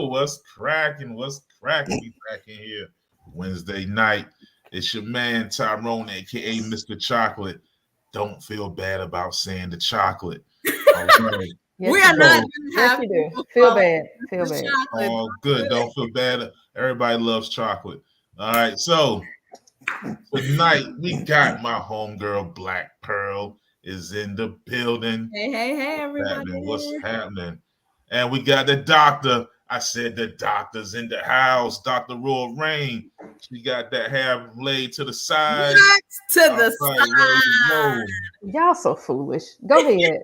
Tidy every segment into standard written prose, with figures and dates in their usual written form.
What's cracking? What's cracking? We back in here Wednesday night. It's your man Tyrone, aka Mr. Chocolate. Don't feel bad about saying the chocolate. All right. Yes, We are you not do. going to Yes, have you do. people Feel call bad. it Feel the bad. chocolate. All good. Don't feel bad. Everybody loves chocolate. All right. So tonight we got my homegirl Black Pearl is in the building. Hey, everybody. What's happening? And we got the doctor. I said the doctor's in the house. Dr. Royal Rain. She got that hair laid to the side. What? To All the right, ready to roll. Y'all so foolish. Go ahead.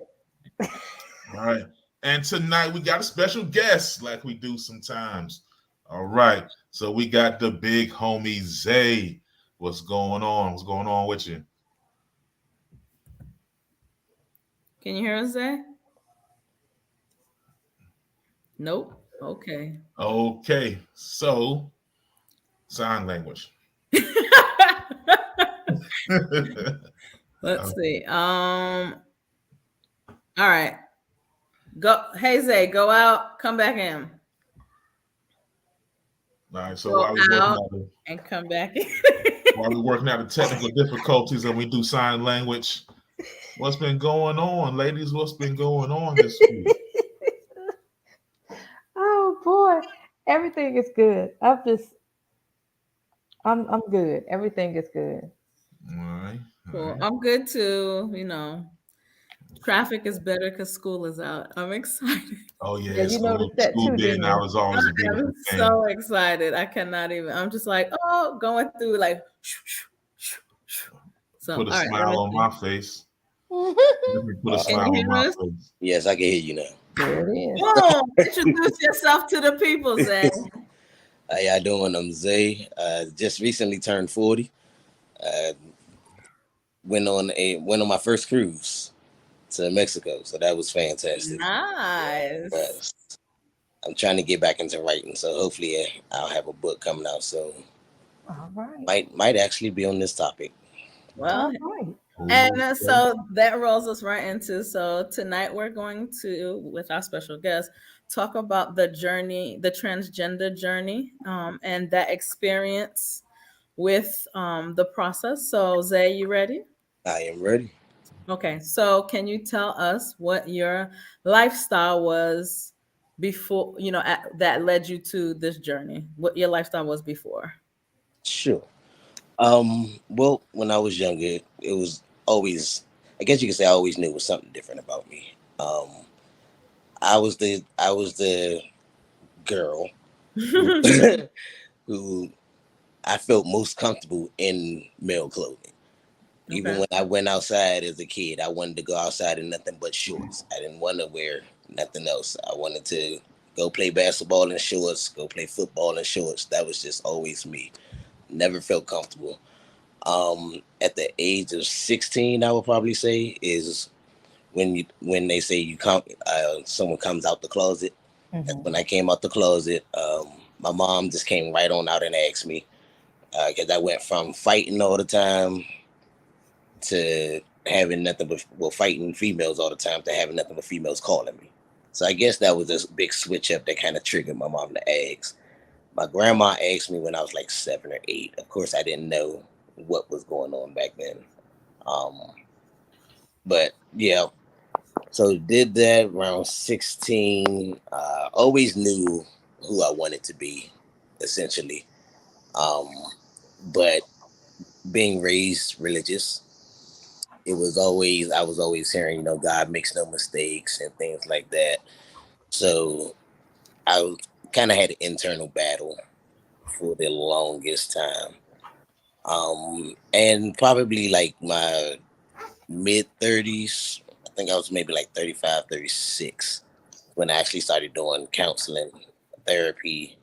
All right. And tonight we got a special guest, like we do sometimes. All right. So we got the big homie Zay. What's going on? What's going on with you? Can you hear us there? Nope. Okay. Okay. So sign language. Let's see. All right. Go. Hey Zay, go out. Come back in. All right. So Go while we're out working out and come back in. the technical difficulties and we do sign language, what's been going on, ladies? What's been going on this week? Oh boy, everything is good. I'm good. Everything is good. All right. Cool. I'm good too. Traffic is better because school is out. I'm excited. Oh Yeah, yeah, you school noticed that too, being didn't out you? is always a beautiful I'm thing. so excited. I cannot even. I'm just like, oh, going through like. So, Put a all right. smile on my face. Let me put a Can smile you on my hear us? face. Yes, I can hear you now. There it is. Boom! Introduce yourself to the people, Zay. How y'all doing? I'm Zay. Just recently turned 40. Went on my first cruise to Mexico, so that was fantastic. Nice. But I'm trying to get back into writing, so hopefully I'll have a book coming out soon. All right. Might actually be on this topic. Well, All right. and so that rolls us right into. So tonight we're going to, with our special guest, talk about the journey, the transgender journey, and that experience with the process. So Zay, you ready? I am ready. Okay, so can you tell us what your lifestyle was before, that led you to this journey? What your lifestyle was before? Sure. Well, when I was younger, it was always, I guess you could say I always knew it was something different about me. I was the girl who, who I felt most comfortable in male clothing. Even Okay. when I went outside as a kid, I wanted to go outside in nothing but shorts. I didn't want to wear nothing else. I wanted to go play basketball in shorts, go play football in shorts. That was just always me. Never felt comfortable. At the age of 16, I would probably say is when they say someone comes out the closet. That's when I came out the closet. My mom just came right on out and asked me because I went from fighting all the time to having nothing but fighting females all the time to having nothing but females calling me. So I guess that was this big switch up that kind of triggered my mom to ask. My grandma asked me when I was like 7 or 8. Of course, I didn't know what was going on back then. Um, but yeah, so did that around 16. Always knew who I wanted to be, essentially. Um, but being raised religious, I was always hearing, God makes no mistakes and things like that. So I kind of had an internal battle for the longest time. And probably like my mid 30s, I think I was maybe like 35, 36 when I actually started doing counseling, therapy,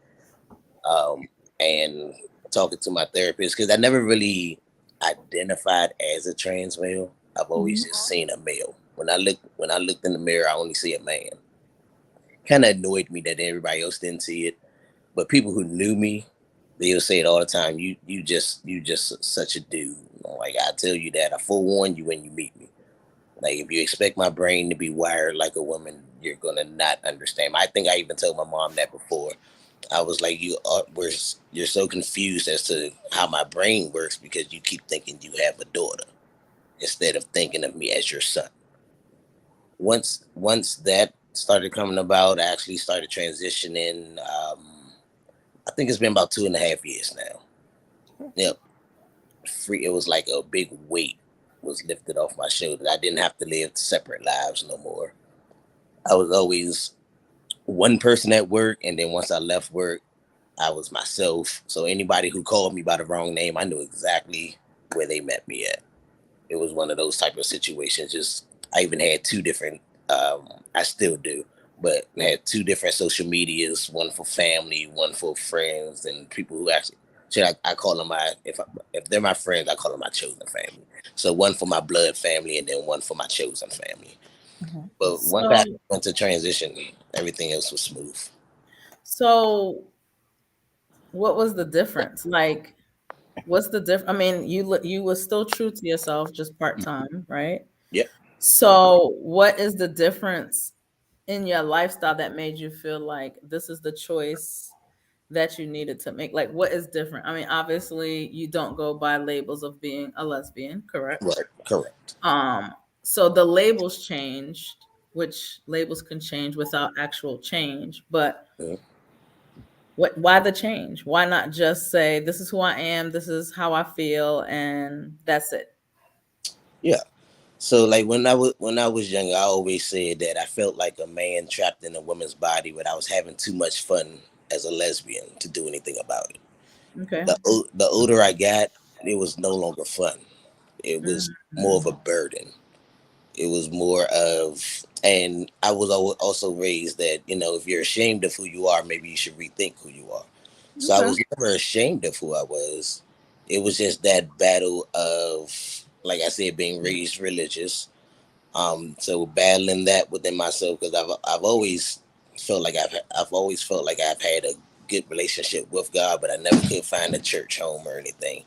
um, and talking to my therapist because I never really identified as a trans male. I've always just seen a male. When I looked in the mirror, I only see a man. Kind of annoyed me that everybody else didn't see it, but people who knew me, they'll say it all the time. You just such a dude. Like I tell you that I forewarn you when you meet me. Like if you expect my brain to be wired like a woman, you're gonna not understand. I think I even told my mom that before. I was like, you're so confused as to how my brain works because you keep thinking you have a daughter instead of thinking of me as your son. Once that started coming about, I actually started transitioning. I think it's been about 2.5 years now. Yep, free. It was like a big weight was lifted off my shoulders. I didn't have to live separate lives no more. I was always one person at work, and then once I left work, I was myself. So anybody who called me by the wrong name, I knew exactly where they met me at. It was one of those type of situations. Just I even had two different. I still do, but I had two different social medias. One for family, one for friends, and people who actually. So I call them if they're my friends, I call them my chosen family. So one for my blood family, and then one for my chosen family. Mhm. But once I So, went to transition, everything else was smooth. so what was the difference? Like, what's the difference? I mean, you were still true to yourself, just part time, right? Yep. So, what is the difference in your lifestyle that made you feel like this is the choice that you needed to make? Like, what is different? I mean, obviously, you don't go by labels of being a lesbian, correct? Right. Correct. Um, so the labels changed, which labels can change without actual change, but Mhm. why the change? Why not just say this is who I am, this is how I feel, and that's it? Yeah. So like when I was younger, I always said that I felt like a man trapped in a woman's body, but I was having too much fun as a lesbian to do anything about it. Okay. The older I got, it was no longer fun. It was more of Mm, a burden. It was more of, and I was also raised that if you're ashamed of who you are, maybe you should rethink who you are. So I okay. was never ashamed of who I was. It was just that battle of, like I said, being raised religious. So battling that within myself because I've always felt like I've always felt like I've had a good relationship with God, but I never could find a church home or anything.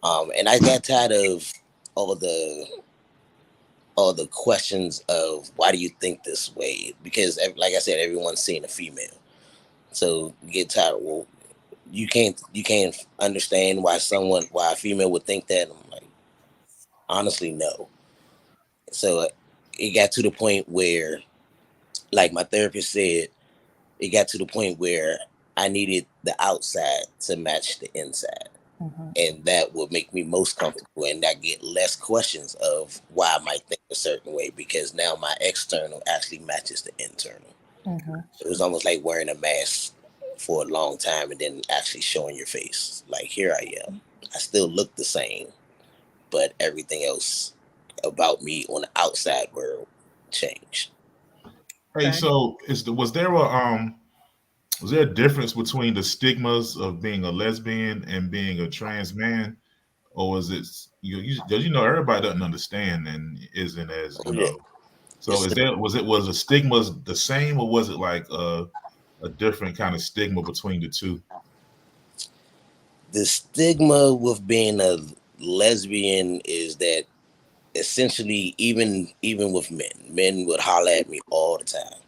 And I got tired of all the all the questions of why do you think this way? Because like I said, everyone's seeing a female, so you get tired. Well, you can't understand why a female would think that. I'm like, honestly, no. So it got to the point where, like my therapist said, it got to the point where I needed the outside to match the inside. Mhm. And that would make me most comfortable and I get less questions of why I might think a certain way because now my external actually matches the internal. Mhm. It was almost like wearing a mask for a long time and then actually showing your face. Like here I am. I still look the same, but everything else about me on the outside world changed. Hey, Okay. so was there a difference between the stigmas of being a lesbian and being a trans man, or was it because everybody doesn't understand and isn't as Oh, yeah. So It's is there was the stigmas the same, or was it like a different kind of stigma between the two? the stigma with being a lesbian is that essentially even with men would holler at me all the time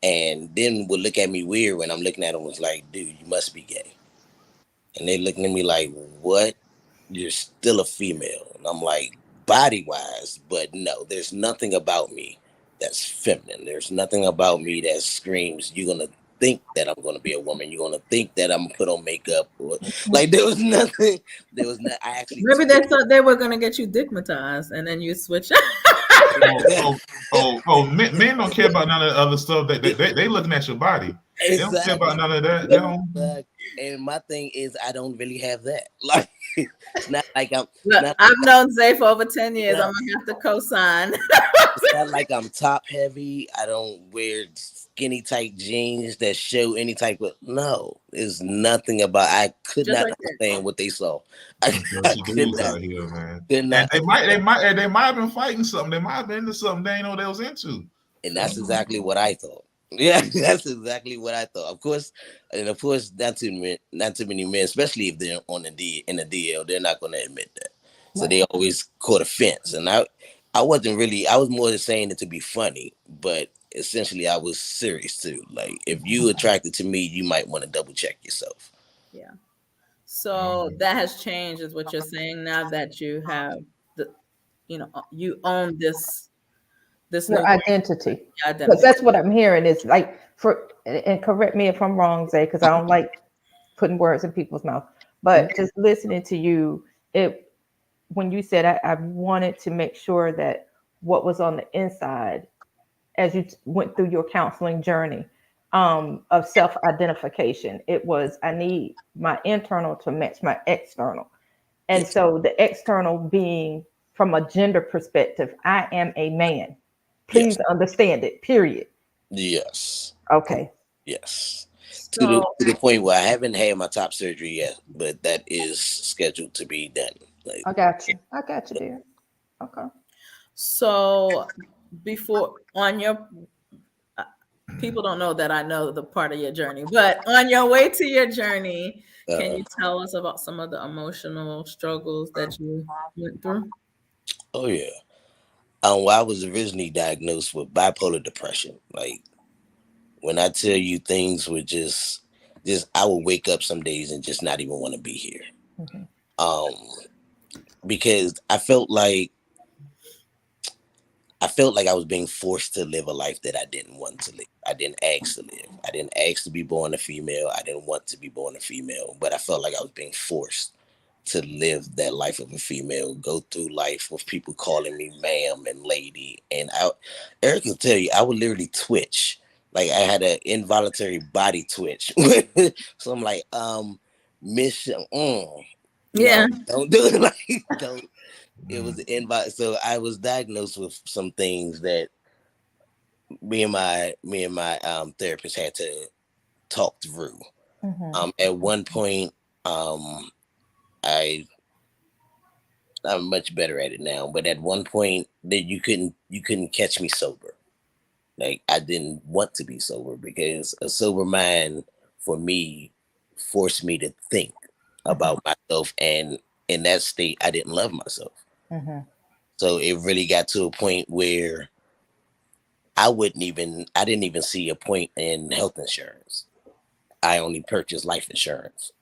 and then would look at me weird when I'm looking at them was like, dude, you must be gay. And they looking at me like, what? You're still a female. And I'm like, body wise, but no, there's nothing about me that's feminine. There's nothing about me that screams, you're gonna think that I'm gonna be a woman. You're gonna think that I'm gonna put on makeup or like there was nothing. There was not I actually Maybe took they thought they were gonna get you digmatized, and then you switch. Oh, oh, men don't care about none of the other stuff. They looking at your body. They don't care about exactly. none of that. They don't. And my thing is I don't really have that. Like it's not like I'm it's Look, not I've known Zay for over 10 years. I'm no, gonna have to co-sign. it's not like I'm top heavy. I don't wear skinny tight jeans that show any type of no. There's nothing about I could Just not like that. understand what they saw. I, Some I dirty could dudes not out here, man. could And not they might, they understand. might, and they might have been fighting something. They might have been into something they didn't know they was into. And You that's know? exactly what I thought. Yeah, that's exactly what I thought. Of course, and of course, not too many men, especially if they're on the in the DL, they're not going to admit that. So Right. they always caught offense, and I wasn't really. I was more just saying it to be funny, but essentially I was serious too. Like if you attracted to me, you might want to double check yourself. Yeah. So that has changed, is what you're saying, now that you have the, you own this Your new identity. Because identity. that's what I'm hearing is like and correct me if I'm wrong, Zay, because I don't like putting words in people's mouth. But just listening to you, it when you said I wanted to make sure that what was on the inside as you went through your counseling journey of self-identification, it was I need my internal to match my external. And Yes. so the external being from a gender perspective, I am a man. Yes. Please understand it, period. Yes. Okay. Yes. So To the point where I haven't had my top surgery yet, but that is scheduled to be done. Like, I got you. I got you, dear. Okay. so before on your people don't know that I know the part of your journey, but on your way to your journey, can uh, you tell us about some of the emotional struggles that you went through? oh yeah. Well, I was originally diagnosed with bipolar depression. Like when I tell you things were just I would wake up some days and just not even want to be here. Mhm. Um, because I felt like I was being forced to live a life that I didn't want to live. I didn't ask to live. I didn't ask to be born a female. I didn't want to be born a female, but I felt like I was being forced to live that life of a female, go through life with people calling me ma'am and lady. And Eric will tell you, I would literally twitch. Like I had an involuntary body twitch. So I'm like, Miss, Yeah. no, don't do it. Like, don't. It was so I was diagnosed with some things that me and my therapist had to talk through. Mhm. At one point, I I'm much better at it now, but at one point that you couldn't catch me sober. Like I didn't want to be sober because a sober mind for me forced me to think Mhm. about myself, and in that state I didn't love myself. Mhm. So it really got to a point where I didn't even see a point in health insurance. I only purchased life insurance.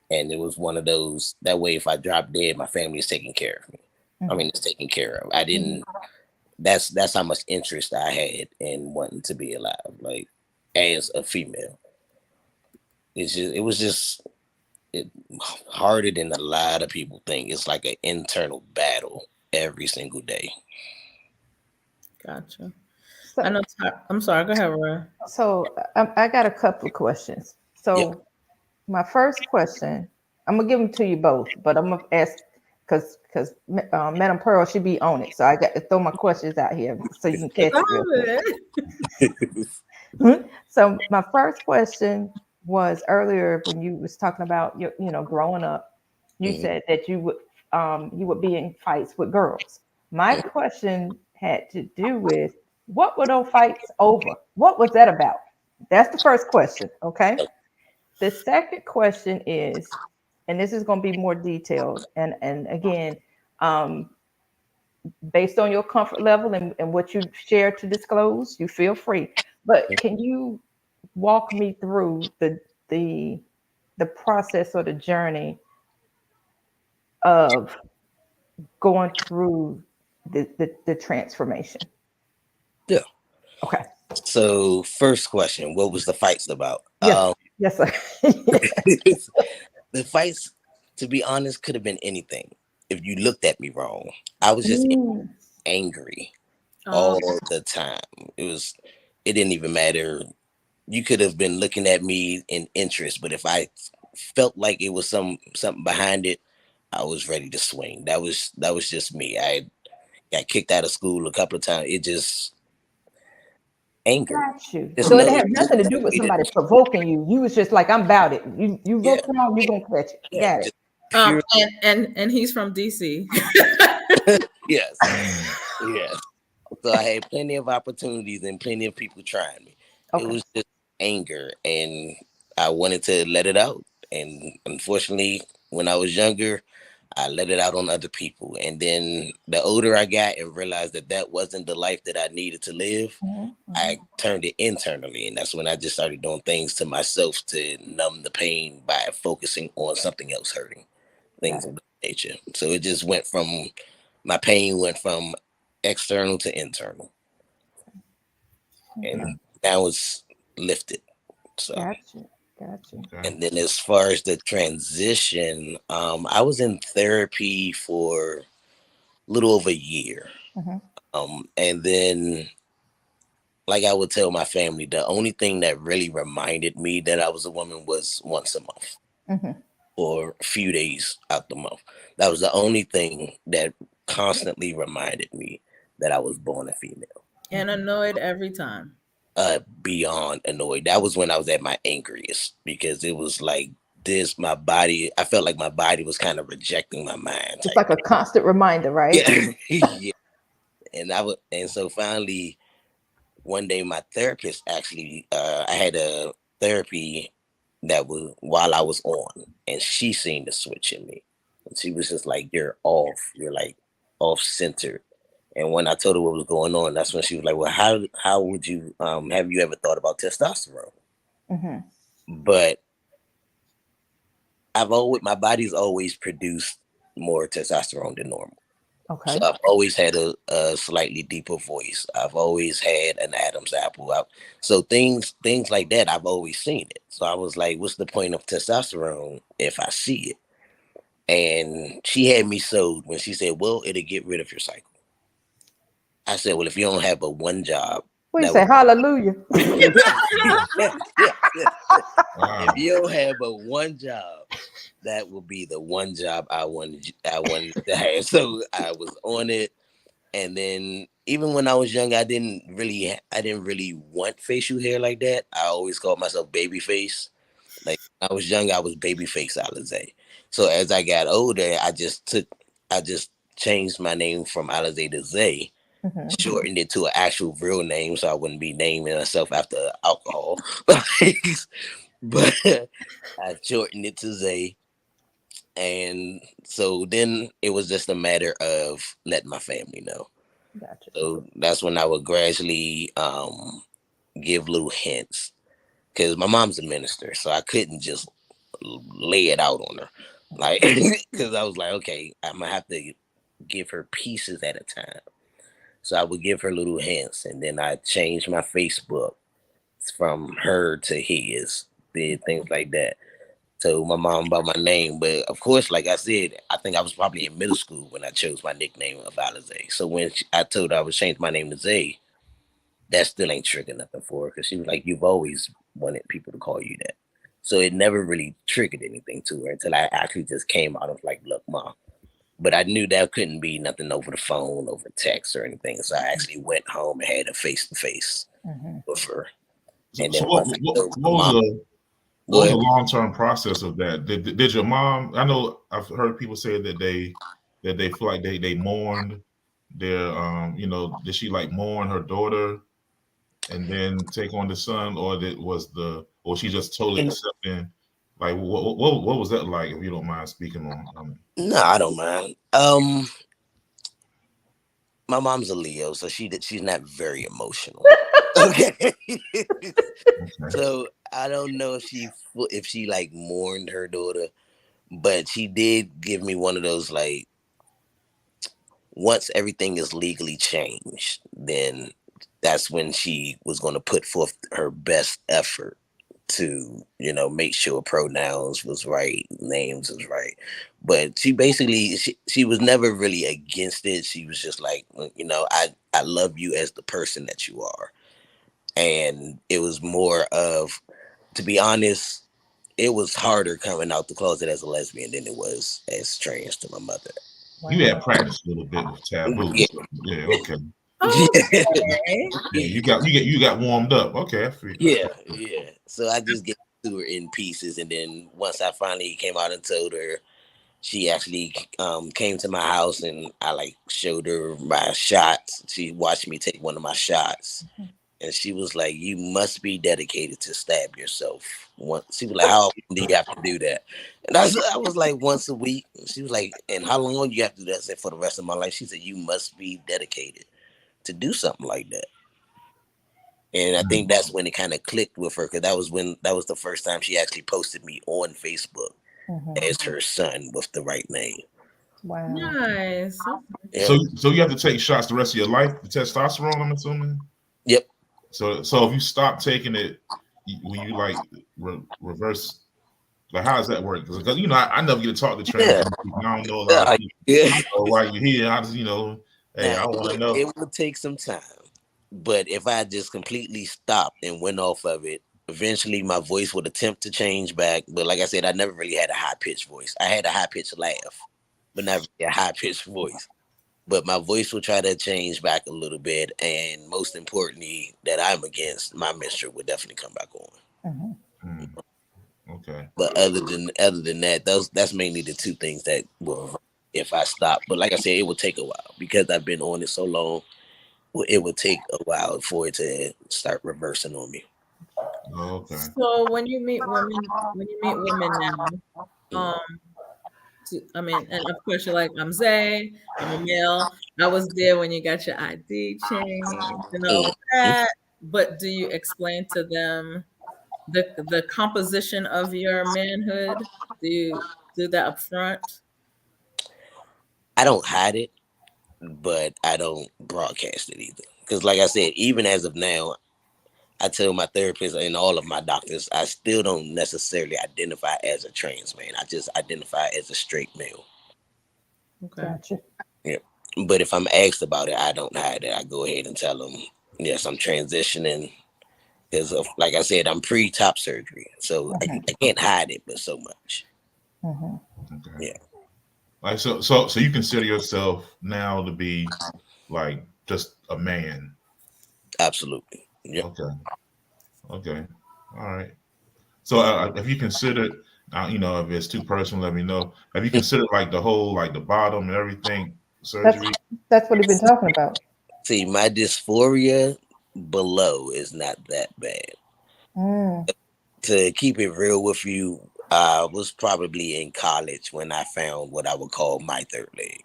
And it was one of those that way if I drop dead, my family is taking care of me. I Mhm. mean, it's taken care of. I didn't that's how much interest I had in wanting to be alive, like as a female. It was just it, harder than a lot of people think. It's like an internal battle every single day. Gotcha. I So, know. I'm sorry. Go ahead, Roy. I got a couple of questions. Yep. So my first question, I'm gonna give them to you both, but I'm gonna ask because Madam Pearl should be on it. So I got to throw my questions out here so you can catch it real quick. Love it. So my first question was earlier when you was talking about your, growing up. You Mhm, said that you would be in fights with girls. My mhm. question had to do with what were those fights over? What was that about? That's the first question. Okay. The second question is, and this is going to be more detailed, and again, um, based on your comfort level and what you share to disclose, you feel free. But can you walk me through the the process or the journey of going through the transformation? Yeah. Okay. So first question, what was the fights about? Yes. Yes, sir. Yes. The fights, to be honest, could have been anything. If you looked at me wrong, I was just Mm, angry Um, all the time. It didn't even matter. You could have been looking at me in interest, but if I felt like it was something behind it, I was ready to swing. That was just me. I got kicked out of school a couple of times. It just anger. got you. Just So it no, had just nothing to no do with way to somebody describe. provoking you. You was just like, I'm about it. You Yeah, look wrong, you're gonna catch it. yeah, Got it. just pure. and he's from DC. Yes, yes. So I had plenty of opportunities and plenty of people trying me. It Okay. was just anger, and I wanted to let it out. And unfortunately, when I was younger, I let it out on other people. And then the older I got and realized that that wasn't the life that I needed to live, I turned it internally. And that's when I just started doing things to myself to numb the pain by focusing on something else hurting, things of that nature. So it just went from, my pain went from external to internal. And now it's lifted. So, Gotcha. Gotcha. Okay. and then as far as the transition, I was in therapy for a little over a year. And then, like I would tell my family, the only thing that really reminded me that I was a woman was once a month or a few days out the month. That was the only thing that constantly reminded me that I was born a female. And annoyed every time. Beyond annoyed. That was when I was at my angriest, because it was like this, my body, I felt like my body was kind of rejecting my mind It's type. like a constant reminder, right? Yeah. Yeah. And so finally one day my therapist actually, I had a therapy that was while I was on, and she seen the switch in me, and she was just like, you're off, you're like off center. And when I told her what was going on, that's when she was like, well, how would you, have you ever thought about testosterone? But my body's always produced more testosterone than normal. So Okay. I've always had a slightly deeper voice. I've always had an Adam's apple. So things like that, I've always seen it. So I was like, what's the point of testosterone if I see it? And she had me sold when she said, well, it'll get rid of your cycle. I said, well, if you don't have but one job, We that say would hallelujah. Wow. if you don't have but one job, that would be the one job I wanted to have. So I was on it. And then even when I was young, I didn't really want facial hair like that. I always called myself babyface. Like when I was young, I was babyface Alizé. So as I got older, I just changed my name from Alizé to Zay, shortened it to an actual real name, so I wouldn't be naming myself after alcohol. But I shortened it to Zay, and so then it was just a matter of letting my family know. Gotcha. So that's when I would gradually give little hints, because my mom's a minister, so I couldn't just lay it out on her, like, because I was like, okay, I'm gonna have to give her pieces at a time. So I would give her little hints, and then I changed my Facebook from her to his, did things like that. Told my mom about my name, but of course, like I said, I think I was probably in middle school when I chose my nickname of Alizé. So when I told her I would change my name to Zay, that still ain't triggered nothing for her, because she was like, "You've always wanted people to call you that." So it never really triggered anything to her until I actually just came out of like, "Look, mom." But I knew that couldn't be nothing over the phone, over text, or anything. So I actually went home and had a face to face with her. So, And so then what, once I what, told my what was mom, the go what was the ahead. long term process of that? Did your mom? I know I've heard people say that they feel like they mourned their did she like mourn her daughter and then take on the son, or or she just totally And accepting? Like what was that like? If you don't mind speaking on no, I don't mind. My mom's a Leo, so she's not very emotional. Okay. okay. So I don't know if she like mourned her daughter, but she did give me one of those, like, once everything is legally changed, then that's when she was going to put forth her best effort to, make sure pronouns was right, names was right. But she was never really against it. She was just like, I love you as the person that you are. And it was more of, to be honest, it was harder coming out the closet as a lesbian than it was as trans to my mother. You Wow. had practiced a little bit with taboo. Yeah. So, yeah, okay. Okay. Yeah, you got warmed up. Okay, I feel. Yeah, yeah. So I just gave it to her in pieces, and then once I finally came out and told her, she actually came to my house, and I like showed her my shots. She watched me take one of my shots, and she was like, "You must be dedicated to stab yourself." Once she was like, "How often do you have to do that?" And I was like, "Once a week." She was like, "And how long do you have to do that?" I said, "For the rest of my life." She said, "You must be dedicated to do something like that." And I think that's when it kind of clicked with her, because that was the first time she actually posted me on Facebook as her son with the right name. Wow. Nice. Yeah. So you have to take shots the rest of your life, the testosterone, I'm assuming. Yep. So if you stop taking it, will you like reverse? Like, how does that work? Because you know, I never get to talk to trans Yeah. people. I don't know a lot of people. Yeah. I don't know why you're here. I just, you know, hey, Now, I want to know. it would take some time, but if I just completely stopped and went off of it, eventually my voice would attempt to change back. But like I said, I never really had a high pitched voice. I had a high pitched laugh, but not really a high pitched voice. But my voice will try to change back a little bit, and most importantly, that I'm against, my menstrual would definitely come back on. Okay. But other than that, that's mainly the two things that will, if I stop. But like I said, it will take a while because I've been on it so long. It would take a while for it to start reversing on me. Okay. So when you meet women now, I mean, and of course you're like, I'm Zay, I'm a male. I was there when you got your ID changed and all of that. But do you explain to them the composition of your manhood? Do you do that up front? I don't hide it, but I don't broadcast it either. Because like I said, even as of now, I tell my therapist and all of my doctors, I still don't necessarily identify as a trans man. I just identify as a straight male. Okay. Gotcha. Yeah. But if I'm asked about it, I don't hide it. I go ahead and tell them, yes, I'm transitioning. Because, like I said, I'm pre-top surgery. So I can't hide it, but so much. Okay. Yeah. Like so you consider yourself now to be like just a man. Absolutely. Yeah. Okay. All right. So have you considered, you know, if it's too personal, let me know. Have you considered like the whole, like the bottom and everything surgery? That's what we've been talking about. See, my dysphoria below is not that bad. To keep it real with you, I was probably in college when I found what I would call my third leg.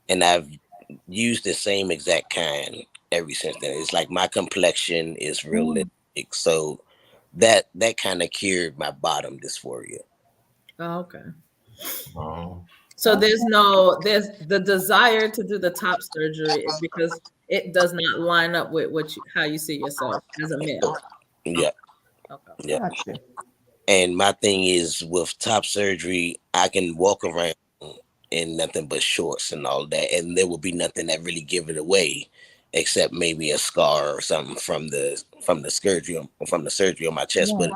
And I've used the same exact kind ever since then. It's like my complexion is realistic. So that kind of cured my bottom dysphoria. Oh, okay. Oh, So there's the desire to do the top surgery is because it does not line up with how you see yourself as a male. Yeah. Okay. Yeah. Gotcha. And my thing is with top surgery, I can walk around in nothing but shorts and all that, and there will be nothing that really give it away, except maybe a scar or something from the surgery on my chest. Yeah. But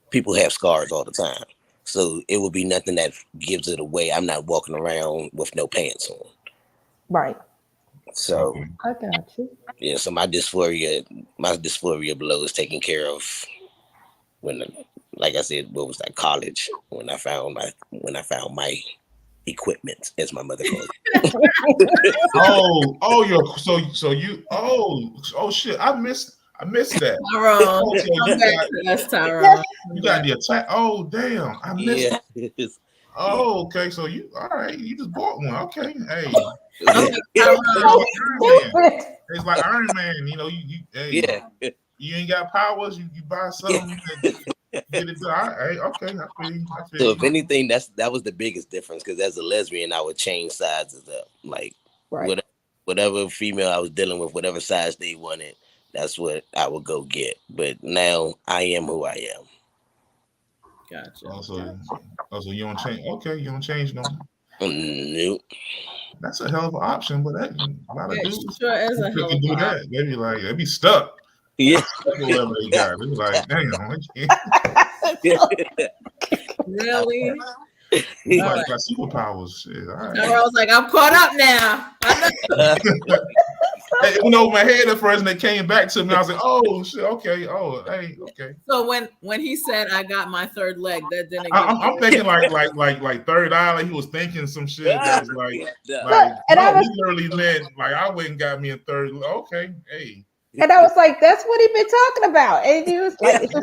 people have scars all the time, so it will be nothing that gives it away. I'm not walking around with no pants on. Right. So okay. I got you. yeah, so my dysphoria below is taken care of when, like I said, what was that, college, when I found my equipment, as my mother calls it. So you shit. I missed that. Tyrone, Oh, so come you back got to us, Tyrone. the attack. Oh damn, I missed. Yeah. Oh, okay. So you all right? You just bought one. Okay. Hey, I'm like, Tyrone. Iron Man. It's like Iron Man. You know, hey, Yeah. you ain't got powers. You buy something and get it done. Hey, okay. I feel you. So if anything, that was the biggest difference, because as a lesbian, I would change sizes up. Like Right. whatever female I was dealing with, whatever size they wanted, that's what I would go get. But now I am who I am. Gotcha. So you don't change. Okay, you don't change no. Nope. That's a hell of an option, but a lot of It dudes sure is a they hell can of do a lot. that. They be stuck. Yeah. Whatever they got. They be like, damn, I can't. Really? You All got right. superpowers. Shit. All right. Tyrone's like, I'm caught up now. I know. Hey, it went over my head at first, and they came back to me. I was like, "Oh shit, okay, oh hey, okay." So when he said I got my third leg, that didn't give I'm thinking like third eye. Like he was thinking some shit that was like And I no, was he literally meant like I went and got me a third. Okay, hey, And I was like, that's what he been talking about. And he was like, it's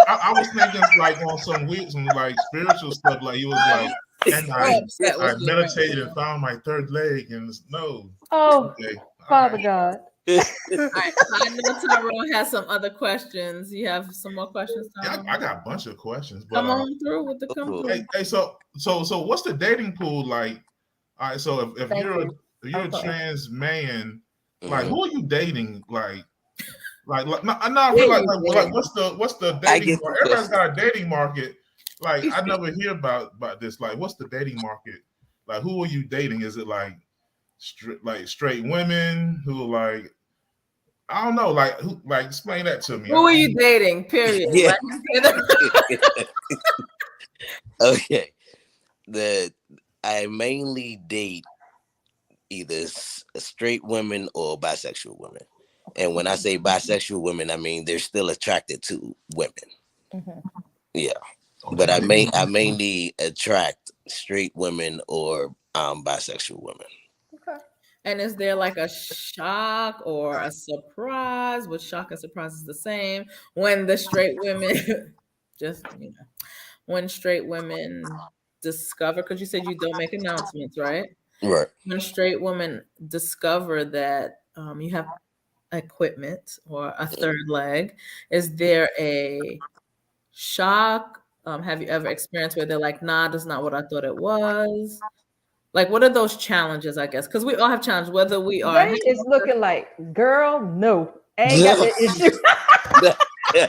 I was thinking like on some weird, some like spiritual stuff. Like he was like, and So upset I with you right meditated and now. found my third leg, and no, oh, okay, all Father right. God. All right, so I know Tyrone has some other questions. You have some more questions, Yeah, Tyrone? I got a bunch of questions, but Come on through with the come Ooh. through. hey, so what's the dating pool like? All right, so if Thank you're you. if you're a Okay. trans man, like Mhm. who are you dating? No, I feel Who you like dating? what's the I dating? get the Everybody's question. got a dating market. Like I never hear about this. Like, what's the dating market? Like, who are you dating? Is it like straight women who like I don't know, like who like explain that to me. Who are you dating? Period. Yeah. Like, Okay. I mainly date either straight women or bisexual women. And when I say bisexual women, I mean they're still attracted to women. Mhm. Yeah. But Okay. I mainly attract straight women or bisexual women. Okay. and is there like a shock or a surprise? Which shock and surprise is the same when the straight women just when straight women discover, because you said you don't make announcements, right? Right. When straight women discover that you have equipment or a third leg, is there a shock? Have you ever experienced where they're like, nah, that's not what I thought it was? Like, what are those challenges, I guess? Because we all have challenges, whether we are Zay is looking like, girl, no. I ain't got that issue.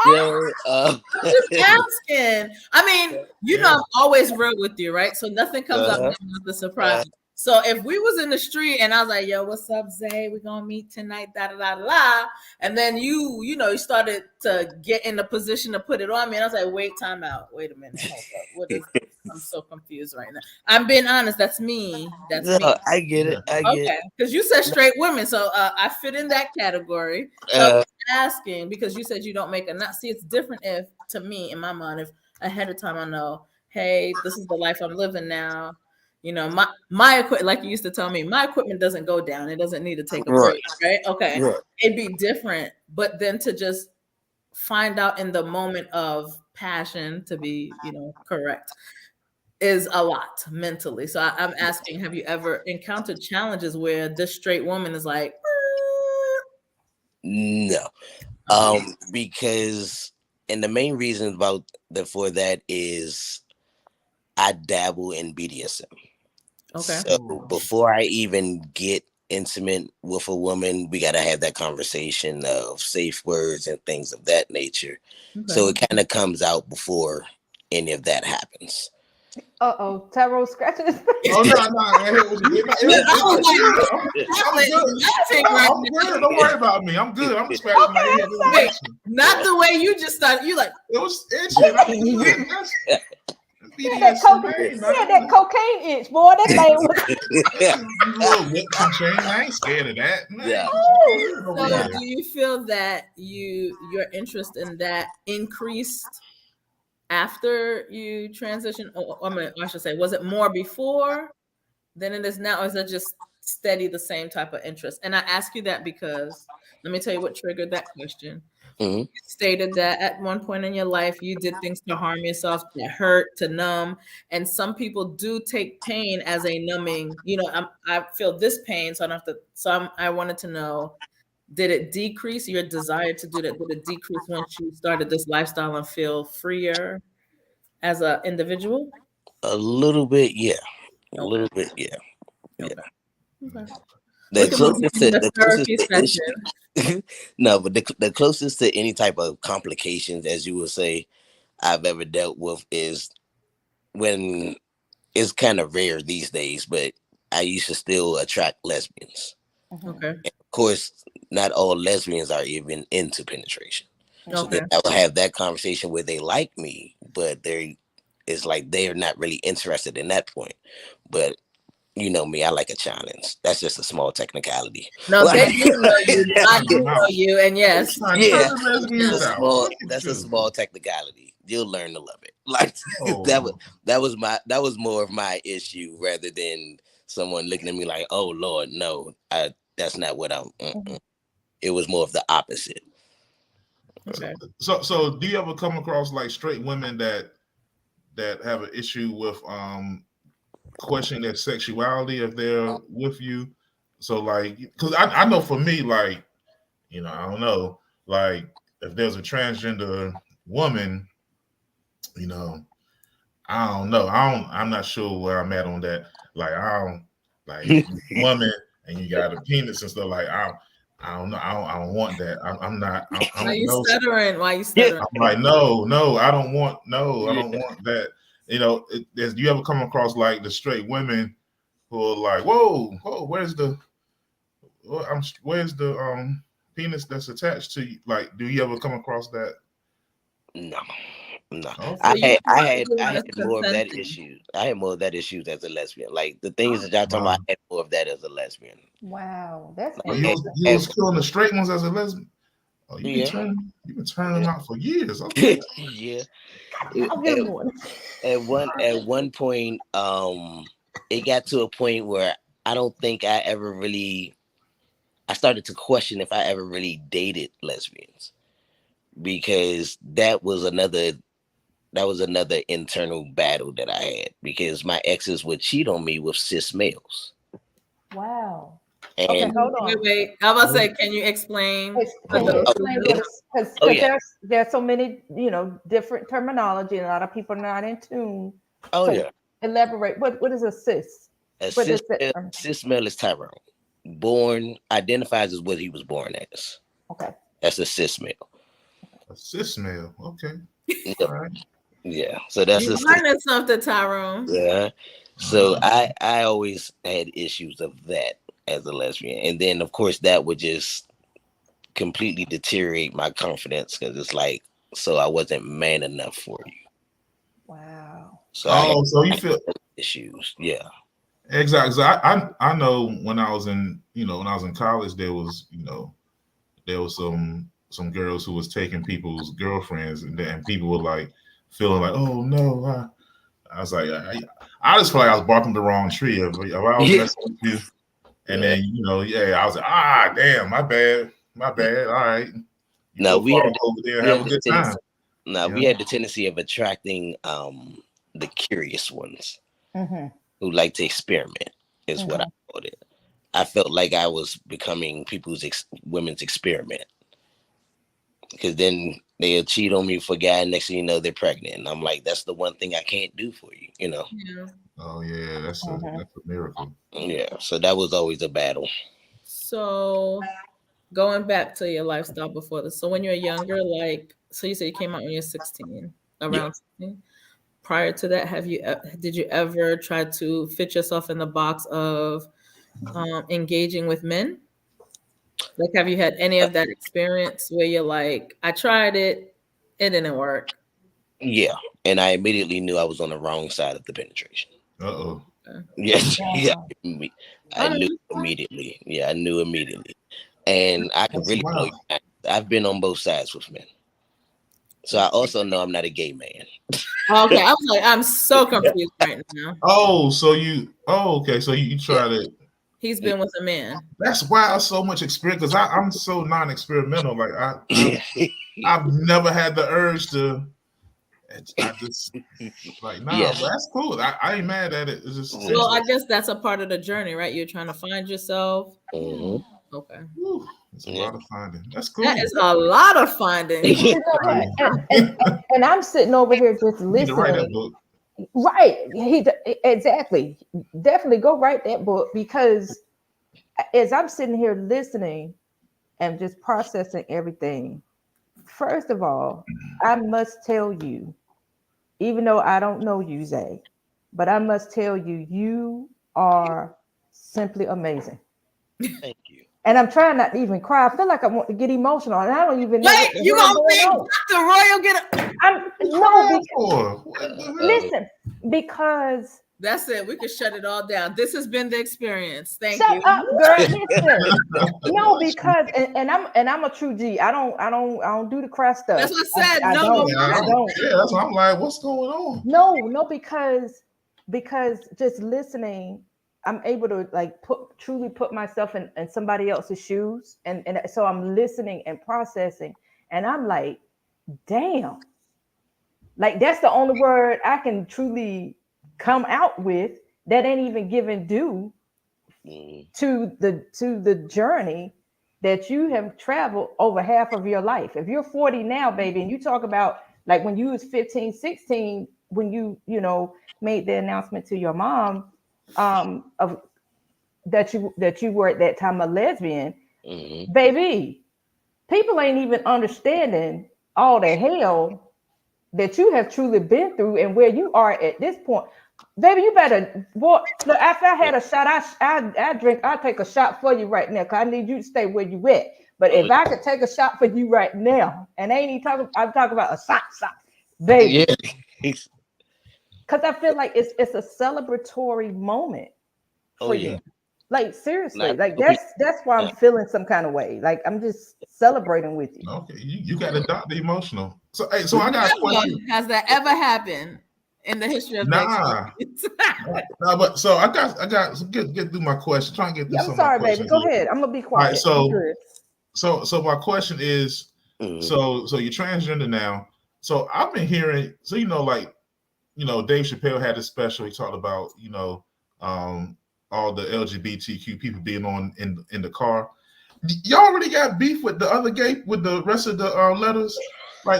No, I'm just asking. I mean, Yeah. I'm always real with you, right? So nothing comes out uh-huh. with a surprise. So if we was in the street and I was like, "Yo, what's up, Zay? We're gonna meet tonight, da da da da," and then you started to get in the position to put it on me, and I was like, "Wait, time out. Wait a minute. Hold up. What is this? I'm so confused right now." I'm being honest. That's me. That's No, me. I get it. I get Okay, because you said straight women, so I fit in that category. it. So I'm just asking because you said you don't make a not. See, it's different if to me in my mind if ahead of time I know, hey, this is the life I'm living now. My equipment, like you used to tell me, my equipment doesn't go down. It doesn't need to take a Right. break, right? Okay, Right. it'd be different, but then to just find out in the moment of passion, to be correct, is a lot mentally. So I'm asking, have you ever encountered challenges where this straight woman is like, No. okay, Because and the main reason for that is I dabble in BDSM. okay, So before I even get intimate with a woman, we gotta have that conversation of safe words and things of that nature. So okay. it kind of comes out before any of that happens. Uh-oh. Tyrone scratching his face. Oh no, I'm good. I'm good. Don't worry about me. I'm good. I'm scratching my head. It was Wait, itching. not the way you just started. You like, It was itching. I'm good. He had that cocaine itch, boy. That thing was. Little whips and chain. I ain't scared of that. Man. Yeah. Over so here. do you feel that your interest in that increased after you transitioned? Or, I should say, was it more before than it is now, or is it just steady the same type of interest? And I ask you that because let me tell you what triggered that question. Mhm. You stated that at one point in your life you did things to harm yourself, to hurt, to numb, and some people do take pain as a numbing. I feel this pain, so I don't have to. I wanted to know, did it decrease your desire to do that? Did it decrease once you started this lifestyle and feel freer as an individual? A little bit, yeah. A Okay. little bit, yeah. Okay. Okay. The Look at me closest in to the the closest therapy to session. issue. No, but the closest to any type of complications, as you would say, I've ever dealt with is when it's kind of rare these days, but I used to still attract lesbians. Okay. Of course, not all lesbians are even into penetration. So Okay. then I will have that conversation where they like me, but it's like they're not really interested in that point. But you know me, I like a challenge. That's just a small technicality. No, they do know you. I do know you, and yes. Yeah, Lesbians out. Look at that's a you. small technicality. You'll learn to love it. Like Oh. that was more of my issue rather than someone looking at me like, oh Lord, no. That's not what I'm. It was more of the opposite. Okay. So do you ever come across like straight women that have an issue with questioning their sexuality if they're with you? So like, because I know for me, like, I don't know, like if there's a transgender woman, you know, I don't know. I'm not sure where I'm at on that. Like I don't like woman and you got a penis and stuff. Like I don't know. I don't want that. I'm not. I Why don't you know. stuttering? Why you stuttering? I'm like, no. I don't want. No, I don't want that. Do you ever come across like the straight women who are like, whoa, where's the penis that's attached to you? Like, do you ever come across that? No. Okay. So you I want had us more of that consenting. issue. I had more of that issues as a lesbian. Like the things that y'all talking about, I had more of that as a lesbian. Wow, that's Oh, interesting. you was killing the straight ones as a lesbian. Oh, you've Yeah. been turning them out for years. Okay. Yeah. I'll get him one. At one point, it got to a point where I don't think I ever really. I started to question if I ever really dated lesbians, because that was another internal battle that I had, because my exes would cheat on me with cis males. Wow. Okay, And hold on. Wait. I was about to say, can you explain? Can you explain what it's because Oh, yeah. there's so many different terminology and a lot of people are not in tune. Oh, So yeah. elaborate. What is a cis? A What is it? cis male is Tyrone. Identifies as what he was born as. Okay. That's a cis male. A cis male. Okay. Yeah. All right. Yeah. So that's You a cis. learning something, Tyrone. Yeah. So I always had issues of that as a lesbian. And then of course that would just completely deteriorate my confidence, because it's like, so I wasn't man enough for you. Wow. So I had So you feel issues. Yeah. exactly. So I know when I was in college there was some girls who was taking people's girlfriends, and then people were like feeling like, oh no, I was like, I just feel like I was barking the wrong tree. If I was messing with you, and then I was like, damn, my bad, all right. You No, go we follow had over there and we have had a the good tendency. time. No, we had the tendency of attracting the curious ones Mm-hmm. who like to experiment, is what I called it. I felt like I was becoming women's experiment, because then they'll cheat on me for a guy, next thing you know they're pregnant, and I'm like, that's the one thing I can't do for you, Yeah. Oh yeah, that's a miracle. Yeah, so that was always a battle. So going back to your lifestyle before this. So when you're younger, so you said you came out when you're 16, around 16. Prior to that, did you ever try to fit yourself in the box of engaging with men? Like, have you had any of that experience where you're like, I tried it, it didn't work? Yeah, and I immediately knew I was on the wrong side of the penetration. Uh-oh. Yes. Yeah. Wow. I knew immediately. Yeah, I knew immediately. And I could really blow your mind. I've been on both sides with men. So I also know I'm not a gay man. Okay, I was like, I'm so confused right now. Okay. So you tried it. He's been with a man. That's why I have so much experience, because I'm so non-experimental. Like I've never had the urge to. I just like, nah, Yes. that's cool. I ain't mad at it. It's just Well, I guess that's a part of the journey, right? You're trying to find yourself. Mhm. Okay. Whew, it's a lot of finding. That's cool. That is a lot of finding. And I'm sitting over here just You need to write that listening. book. Right. Exactly. Definitely go write that book, because as I'm sitting here listening and just processing everything, first of all, I must tell you, even though I don't know you, Zay, but I must tell you, you are simply amazing. Thank you. And I'm trying not to even cry. I feel like I want to get emotional, and I don't even know Wait, you gonna make Dr. Royal get listen, because that's it. We can shut it all down. This has been the experience. Thank shut you. up, girl. Listen. No, because I'm a true G. I don't do the crash stuff. That's what I said. I don't. Yeah, that's what I'm like. What's going on? No, because just listening, I'm able to like truly put myself in somebody else's shoes, and so I'm listening and processing, and I'm like, damn, like that's the only word I can truly come out with that ain't even given due Mm. to the journey that you have traveled over half of your life. If you're 40 now, baby, and you talk about like when you was 15, 16, when you made the announcement to your mom of that you were at that time a lesbian, Mm-hmm. baby, people ain't even understanding all the hell that you have truly been through and where you are at this point. Baby, you better boy. Look, if I had a shot, I drink. I take a shot for you right now, cause I need you to stay where you at. But Oh, if I could take a shot for you right now, and I ain't even talking, I'm talking about a shot, yeah. baby, cause I feel like it's a celebratory moment Oh for yeah. you. Like seriously, Not like only that's why I'm that. feeling some kind of way. Like I'm just celebrating with you. Okay, you got the doctor emotional. So hey, so I got a Never question. has that ever happened in the history of the Nah, experience. nah, but so I got so get through my question. Try and get through Yeah, I'm some of my sorry, baby. questions Go here. ahead. I'm gonna be All right, quiet. You good? so my question is, Mhm. so you're transgender now. So I've been hearing, so like Dave Chappelle had a special. He talked about um, all the LGBTQ people being on in the car. Y'all really got beef with the other gay with the rest of the letters? I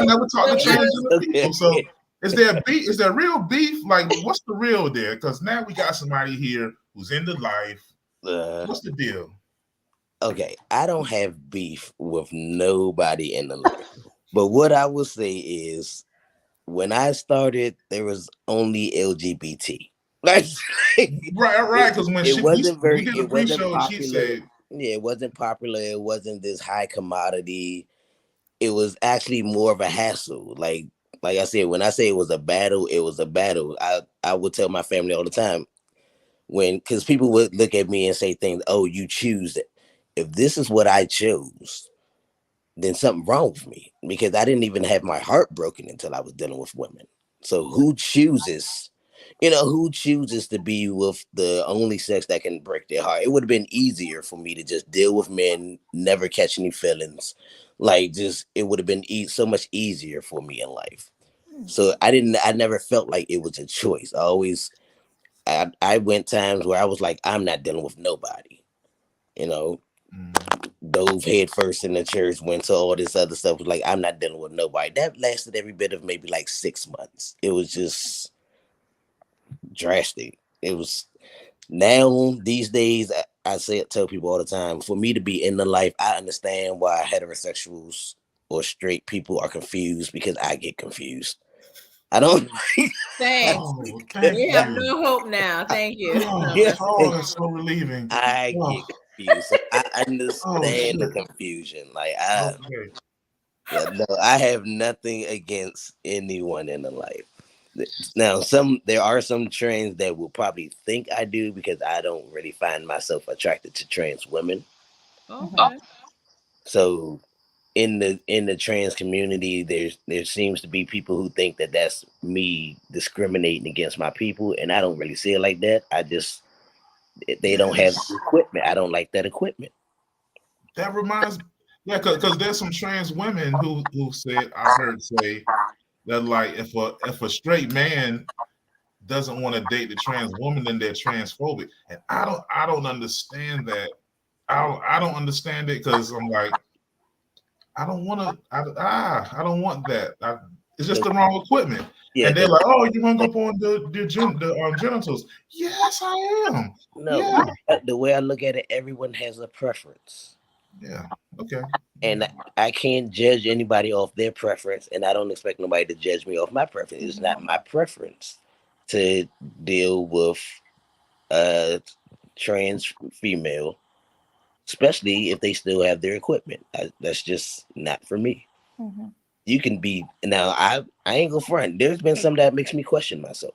never talked to transgender people. So Okay. is there beef? Is there real beef? Like what's the real there? Because now we got somebody here who's in the life. Uh, What's the deal? okay. I don't have beef with nobody in the life. But what I will say is when I started, there was only LGBT. Like Right, right. Because when it wasn't we very, did a it wasn't pre-show and she popular. said, Yeah, it wasn't popular. It wasn't this high commodity. It was actually more of a hassle. Like I said, when I say it was a battle, it was a battle. I would tell my family all the time because people would look at me and say things. Oh, you choose it. If this is what I chose, then something wrong with me because I didn't even have my heart broken until I was dealing with women. So who chooses? Who chooses to be with the only sex that can break their heart? It would have been easier for me to just deal with men, never catch any feelings. Like just it would have been so much easier for me in life. So I never felt like it was a choice. I went times where I was like, I'm not dealing with nobody. You know, mm, dove head first in the church, went to all this other stuff. Was like, I'm not dealing with nobody. That lasted every bit of maybe like 6 months. It was just drastic. It was now these days. I tell people all the time. For me to be in the life, I understand why heterosexuals or straight people are confused because I get confused. I don't. Thanks. "Oh, thank We have you. no hope now. Thank you. Oh, No, that's oh, that's so relieving. I Oh, get confused. So I oh understand the shit. confusion. Okay. Yeah, no, I have nothing against anyone in the life. Now, there are some trans that will probably think I do because I don't really find myself attracted to trans women. Mhm. okay. So in the trans community, there seems to be people who think that that's me discriminating against my people, and I don't really see it like that. I just they don't have Yes. the equipment. I don't like that equipment. That reminds yeah, because there's some trans women who said I heard say that like if a straight man doesn't want to date the trans woman, then they're transphobic. And I don't understand that. I don't understand it because I'm like, I don't want to I don't want that. It's just So, the wrong equipment. yeah, And they're because like, oh, you hung up on the genitals. Yes, I am. no, Yeah, the way I look at it, everyone has a preference. yeah. Okay. And I can't judge anybody off their preference, and I don't expect nobody to judge me off my preference. It's not my preference to deal with a trans female, especially if they still have their equipment. That's just not for me. Mhm. You can be now. I ain't gonna front. There's been some that makes me question myself.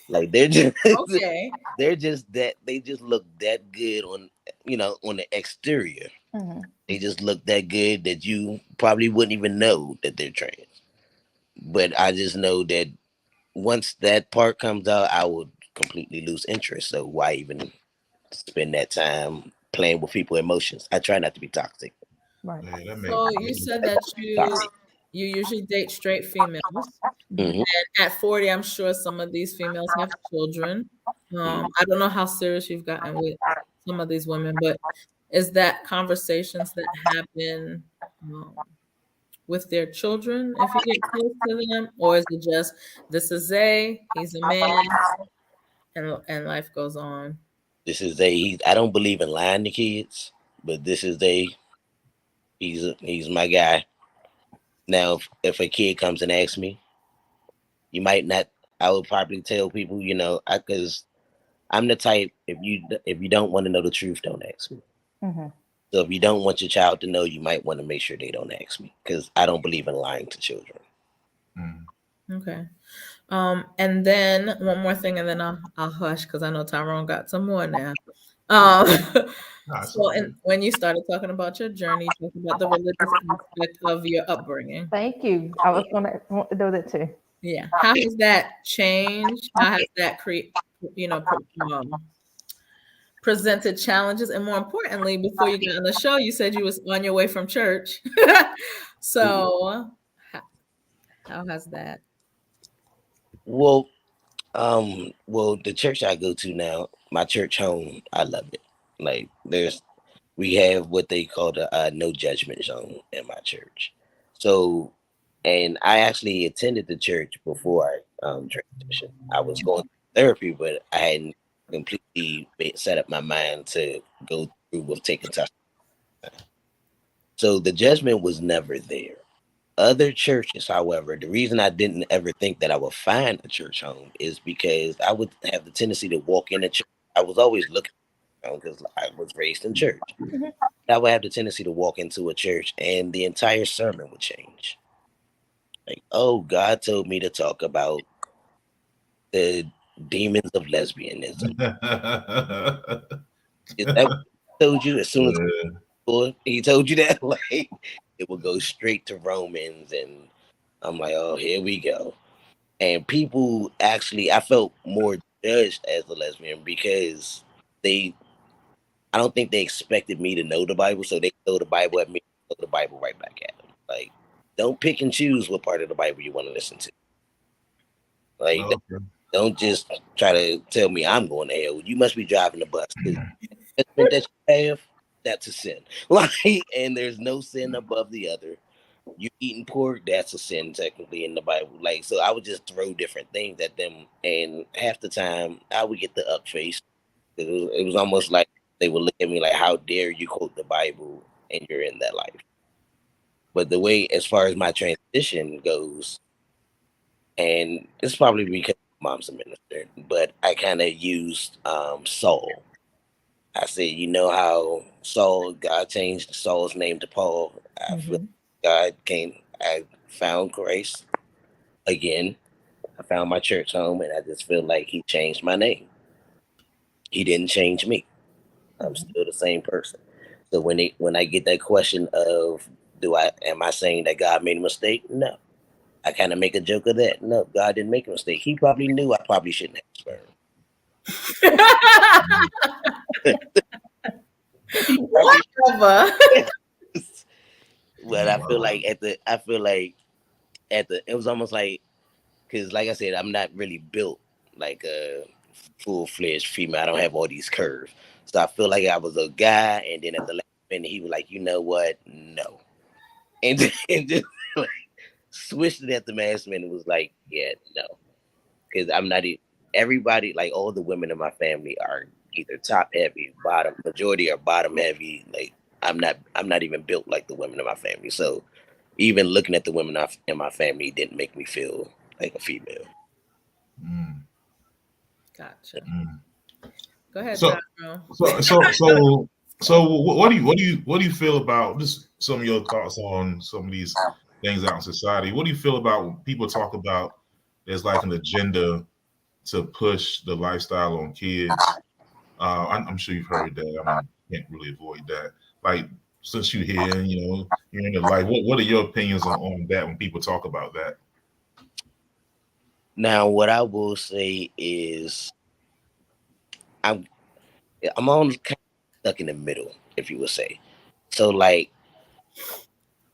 Like they're just Okay. they're just that they just look that good on the exterior. Mhm. They just look that good that you probably wouldn't even know that they're trans. But I just know that once that part comes out, I would completely lose interest. So why even spend that time playing with people's emotions? I try not to be toxic. Right. Yeah, that So makes you said that Toxic. you usually date straight females. Hmm. At 40, I'm sure some of these females have children. I don't know how serious you've gotten with some of these women, but is that conversations that happen um, with their children if you get close to them, or is it just this is Zay, he's a man, and life goes on? This is I don't believe in lying to kids, but this is he's my guy. Now, if a kid comes and asks me, you might not. I would probably tell people, because I'm the type. If you don't want to know the truth, don't ask me. Mm-hmm. So if you don't want your child to know, you might want to make sure they don't ask me, because I don't believe in lying to children. mm. Okay. And then one more thing, and then I'll hush because I know Tyrone got some more now. Um, Nah, it's so, all and good. when you started talking about your journey, talking about the religious aspect of your upbringing, Thank you. I was gonna want to know that too. yeah, how has that changed? How has that you know, presented challenges, and more importantly, before you got on the show, you said you was on your way from church. So, how, how has that? Well, the church I go to now, my church home, I love it. Like, we have what they call the no judgment zone in my church. So, and I actually attended the church before I transitioned. I was going through therapy, but I hadn't completely set up my mind to go through with taking time. So the judgment was never there. Other churches, however, the reason I didn't ever think that I would find a church home is because I would have the tendency to walk in a church. I was always looking, because I was raised in church. Mhm. I would have the tendency to walk into a church and the entire sermon would change. Like, oh, God told me to talk about the demons of lesbianism. Is that what he told you? As soon as Yeah. he told you that, like, it would go straight to Romans, and I'm like, oh, here we go. And people actually, I felt more judged as a lesbian because they, I don't think they expected me to know the Bible, so they throw the Bible at me, throw the Bible right back at them. Like, don't pick and choose what part of the Bible you want to listen to. Like, Okay. don't just try to tell me I'm going to hell. You must be driving the bus, because the judgment that you have, that's a sin. Like, and there's no sin above the other. You eating pork, that's a sin technically in the Bible. Like, so I would just throw different things at them, and half the time I would get the up face. It was almost like they would look at me like, "How dare you quote the Bible and you're in that life?" But the way, as far as my transition goes, and it's probably because my mom's a minister, but I kind of used Saul. I said, you know how Saul, God changed Saul's name to Paul. I feel Mhm. God came. I found Christ again. I found my church home, and I just feel like He changed my name. He didn't change me. I'm Mhm. still the same person. So when I get that question of, do I am I saying that God made a mistake? No. I kind of make a joke of that. No, God didn't make a mistake. He probably knew I probably shouldn't have sperm. He probably Whatever. but I feel like it was almost like, because like I said, I'm not really built like a full-fledged female. I don't have all these curves. So I feel like I was a guy, and then at the last minute he was like, you know what? No. And just like switched it at the last minute, was like, yeah, no. Because I'm not everybody, like all the women in my family are either top heavy, bottom majority are bottom heavy. Like, I'm not even built like the women in my family. So even looking at the women in my family didn't make me feel like a female. Mm, Gotcha. mm. Go ahead, So, Tyrone. what do you feel about just some of your thoughts on some of these things out in society? What do you feel about when people talk about there's like an agenda to push the lifestyle on kids? I'm sure you've heard that. I mean, can't really avoid that. Like, since you're here, you're in the life. What are your opinions on that when people talk about that? Now, what I will say is, I'm I'm on kind of stuck in the middle, if you would say. So like,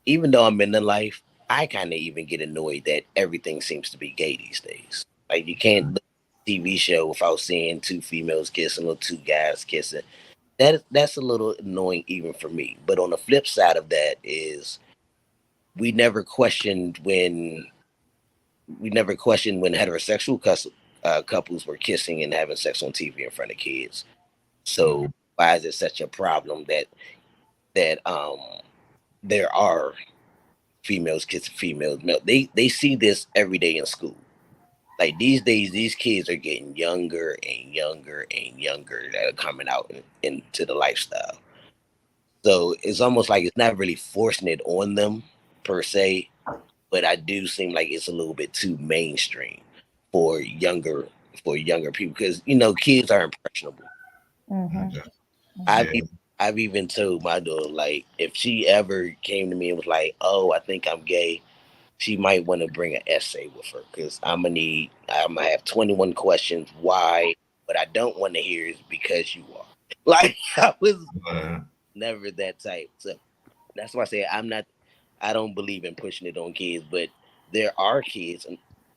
even though I'm in the life, I kind of even get annoyed that everything seems to be gay these days. Like you can't look at a TV show without seeing two females kissing or two guys kissing. That's a little annoying even for me. But on the flip side of that is we never questioned when heterosexual couples were kissing and having sex on TV in front of kids. So why is it such a problem that there are females kissing females? They see this every day in school. Like these days, these kids are getting younger and younger and younger that are coming out into the lifestyle. So it's almost like it's not really forcing it on them per se, but I do seem like it's a little bit too mainstream for younger people because kids are impressionable. Mm-hmm. Okay. I've Yeah. even, I've even told my daughter like if she ever came to me and was like, "Oh, I think I'm gay," she might want to bring an essay with her because I'm gonna have 21 questions. Why? What I don't want to hear is because you are. Like I was Uh, never that type. So that's why I say I'm not. I don't believe in pushing it on kids, but there are kids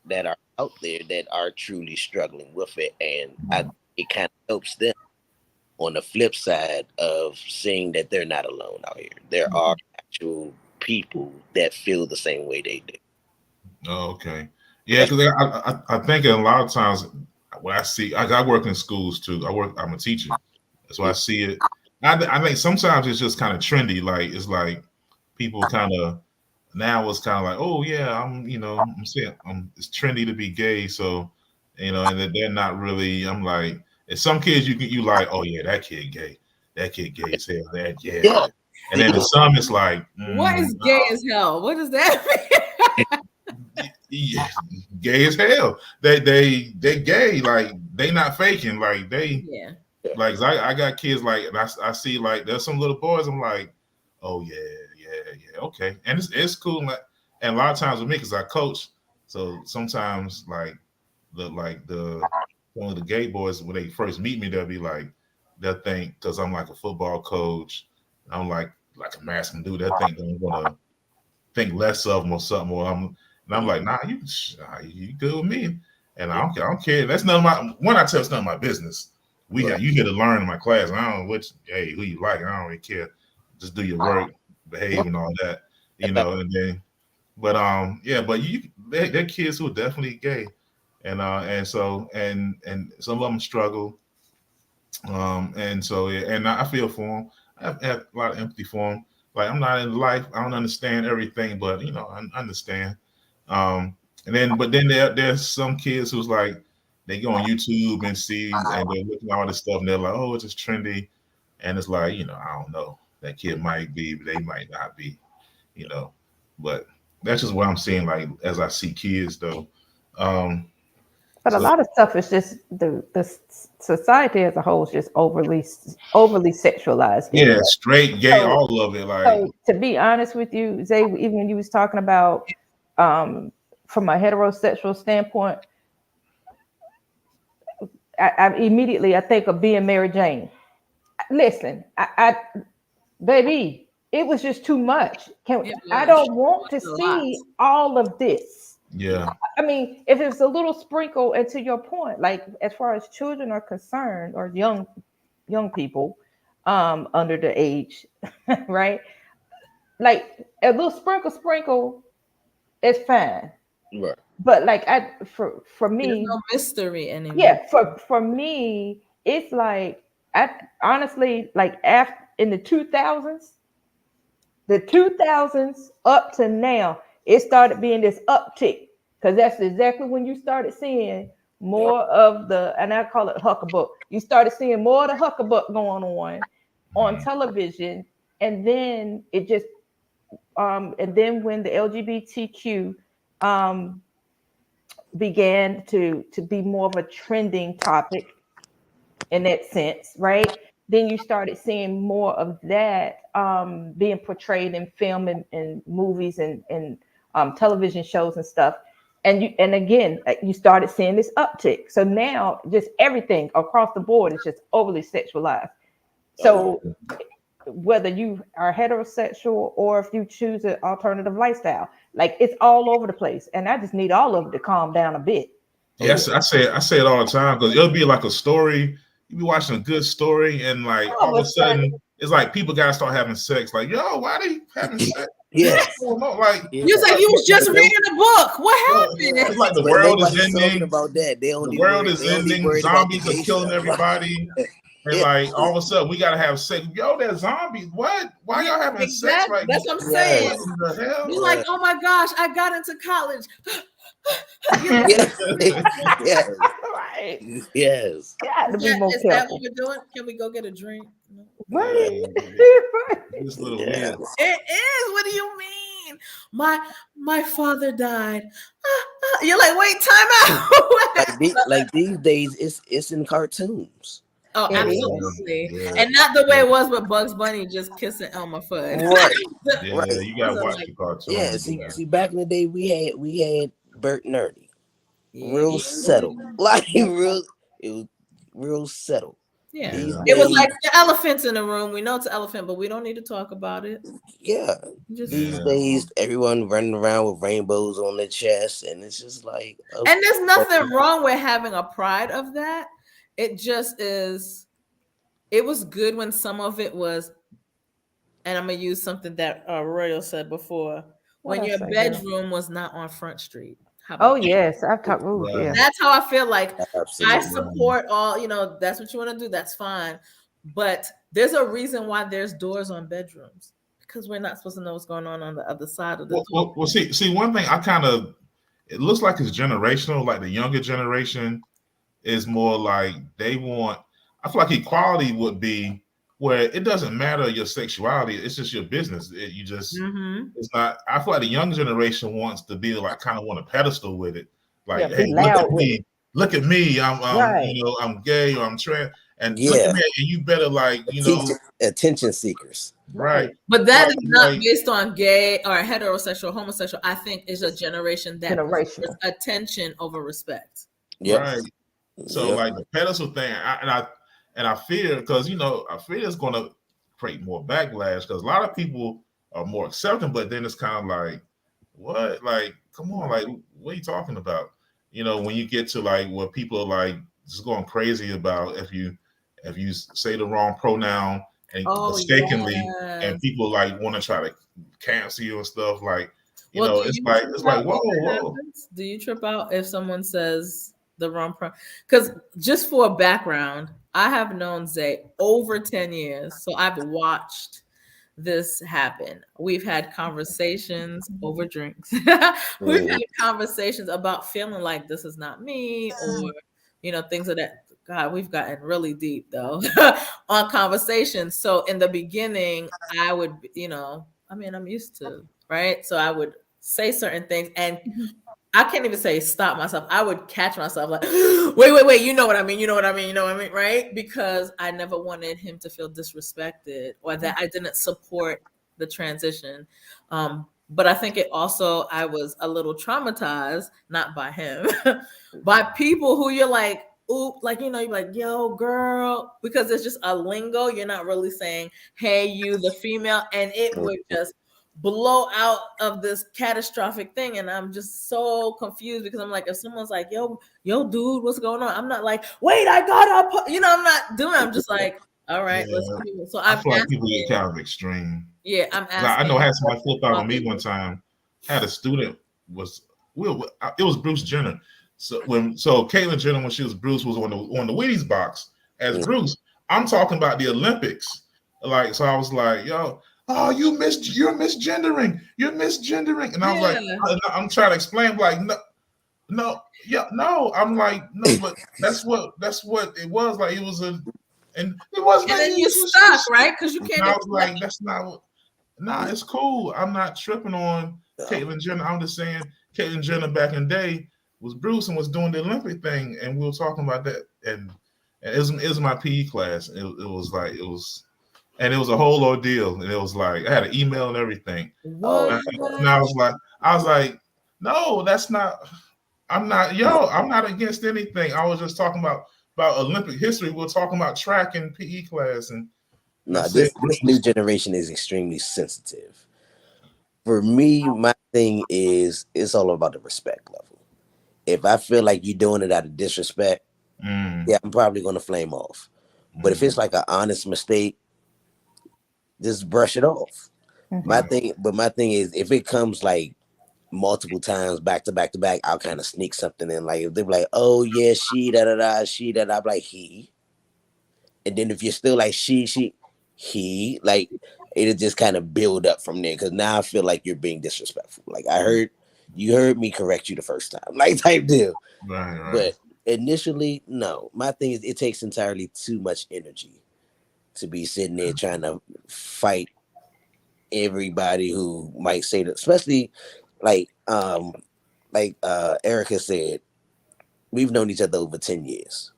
that are out there that are truly struggling with it, and it kind of helps them on the flip side of seeing that they're not alone out here. There are actual people that feel the same way they do. oh, okay. Yeah, That's because I think a lot of times what I see, I work in schools too. I'm a teacher, so I see it. I think sometimes it's just kind of trendy. Like it's like people kind of now it's kind of like, oh yeah, I'm saying it's trendy to be gay, so and they're not really. I'm like, and some kids you like, oh yeah, that kid gay as hell, that yeah. yeah, and See, then in some it's like, What is gay as hell? What does that yeah, gay as hell. They gay, like they not faking, like they mean? Yeah. like I got kids like and I see like there's some little boys. I'm like, oh yeah, yeah, okay, and it's cool. And a lot of times with me, because I coach, so sometimes like the one of the gay boys when they first meet me, they'll be like, they'll think because I'm like a football coach, I'm like a masculine dude. They'll think that I'm gonna think less of them or something. I'm like, nah, you good with me, and I don't care. That's none of my. When I tell it's none of my business. Right. You here to learn in my class. I don't know who you like. I don't really care. Just do your work, behave, and all that. And then, but yeah, but they're kids who are definitely gay, and so and some of them struggle, and so yeah, and I feel for them. I have a lot of empathy for them. Like I'm not in life, I don't understand everything, but I understand. But then there's some kids who's like they go on YouTube and see and they're looking at all this stuff and they're like, oh, it's just trendy, and it's like I don't know, that kid might be, but they might not be, you know. But that's just what I'm seeing. Like as I see kids though, um, But a so lot of stuff is just the society as a whole is just overly sexualized yeah, anyway. straight gay, So, all of it, like so to be honest with you, Zay, even when you was talking about um, from a heterosexual standpoint, I immediately I think of being Mary Jane. Listen, baby, it was just too much. It I was. don't want to A lot. see all of this. yeah. I mean, if it's a little sprinkle, and to your point, like as far as children are concerned, or young people under the age, right? Like a little sprinkle is fine. Right. But like for There's me, no mystery anymore. yeah, for me, it's like I honestly like after in the 2000s up to now, it started being this uptick because that's exactly when you started seeing Yeah. more of the, and I call it huckabuck. You started seeing more of the huckabuck going on Mhm. television, and then it just and then when the LGBTQ um, began to be more of a trending topic in that sense, right? Then you started seeing more of that being portrayed in film and movies and television shows and stuff. and again, you started seeing this uptick. So now just everything across the board is just overly sexualized. So whether you are heterosexual or if you choose an alternative lifestyle, like it's all over the place. And I just need all of it to calm down a bit. Yes, I say it all the time because it'll be like a story. You be watching a good story, and like All all of of a a sudden, sudden, it's like people gotta start having sex. Like, yo, why they having sex? Yes. Oh, no, like, Yeah. You was like, you was just reading a book. What it's happened? like the But world is nobody's talking ending. about that. The world is They only ending. worried about the Zombies are gay killing stuff. everybody. And Yeah. like all of a sudden, we gotta have sex. Yo, they're zombies. What? Why y'all having sex Exactly. right That's now? what I'm Yes. saying. What the hell? You're like, oh my gosh, I got into college. Yes. Yes. right? Yes. Got to be more Is that careful. what we're doing? Can we go get a drink? No. Right. This little Yes. weird. It is. What do you mean? My father died. You're like, wait, time out. Like these days, it's in cartoons. Oh, It is. absolutely. Yeah. And not the way it was with Bugs Bunny just kissing Elmer Fudd. Right. Yeah, Right. you gotta Those are watch like- the cartoon. Yeah. See, back in the day, we had Bert and Ernie. Real Yeah. settled. Like real. It was real settled. Yeah. These It was days, like the elephants in the room. We know it's an elephant, but we don't need to talk about it. yeah. Just These Yeah. days, everyone running around with rainbows on their chest, and it's just like, And there's nothing wrong with having a pride of that. It just is. It was good when some of it was, and I'm gonna use something that Royal said before. What When I your say, girl? bedroom was not on Front Street. How about Oh that? yes, I've talked. Oh Right. yeah. That's how I feel like I absolutely. support all, that's what you want to do. That's fine. But there's a reason why there's doors on bedrooms because we're not supposed to know what's going on the other side of the door. Well, see, one thing it looks like it's generational. Like the younger generation is more like they want. I feel like equality would be where it doesn't matter your sexuality; it's just your business. Mm-hmm. It's not. I feel like the younger generation wants to be like kind of want a pedestal with it. Like, Yeah, hey, be look loud at with me, look at me. I'm Right. I'm gay or I'm trans, and look Yeah. at me, and you better like Attention seekers. right. But that is not Like, based on gay or heterosexual, homosexual. I think is a generation that prefers Generational. attention over respect. Yep. right. So Yep. like the pedestal thing, I fear because I fear it's going to create more backlash because a lot of people are more accepting, but then it's kind of like, what? Like, come on, like, what are you talking about? When you get to like where people are like just going crazy about if you say the wrong pronoun and mistakenly, and people like want to try to cancel you and stuff, like, Well, it's like whoa. Do you trip out if someone says the wrong because just for a background, I have known Zay over 10 years, so I've watched this happen. We've had conversations over drinks. We've had conversations about feeling like this is not me, or things of that. God, we've gotten really deep though on conversations. So in the beginning, I would, I'm used to, right? So I would say certain things, and I can't even say stop myself. I would catch myself like, wait, you know what I mean, right? Because I never wanted him to feel disrespected or that I didn't support the transition. But I think I was a little traumatized, not by him, by people who you're like, oop, like, you're like, yo, girl, because it's just a lingo. You're not really saying, hey, you, the female, and it would just blow out of this catastrophic thing. And I'm just so confused because I'm like, if someone's like, yo, dude, what's going on? I'm not like, wait, I got up. I'm not doing it. I'm just like, all right, let's do it. So I feel like people get kind of extreme. Yeah, I'm asking. I know I had somebody flip out on me one time. I had a student it was Bruce Jenner. So Caitlyn Jenner, when she was Bruce, was on the Wheaties box as Bruce. I'm talking about the Olympics. Like, so I was like, yo, oh, you're misgendering. You're misgendering. And I was like, I'm trying to explain, like, no. I'm like, no, but that's what it was. Like, it was and it wasn't. And then you stuck, right? Because you can't. And I was like, that's not what. Nah, it's cool. I'm not tripping on Caitlyn Jenner. I'm just saying Caitlyn Jenner back in the day was Bruce and was doing the Olympic thing, and we were talking about that. And it was my PE class. It was a whole ordeal. And it was like I had an email and everything. What? And I was like, no, that's not. I'm not against anything. I was just talking about Olympic history. We're talking about track and PE class, and I No, said, this new generation is extremely sensitive. For me, my thing is it's all about the respect level. If I feel like you're doing it out of disrespect, mm, yeah, I'm probably gonna flame off. But if mm, it's like an honest mistake, just brush it off. Mhm. right, My thing is if it comes like multiple times back to back to back, I'll kind of sneak something in. Like if they're like, "Oh yeah, she da da da, she da da," I'm like he. And then if you're still like he, like it'll just kind of build up from there. Because now I feel like you're being disrespectful. Like you heard me correct you the first time, like type deal. right, right, But initially, no. My thing is, it takes entirely too much energy to be sitting there trying to fight everybody who might say that, especially like Erica said, we've known each other over 10 years.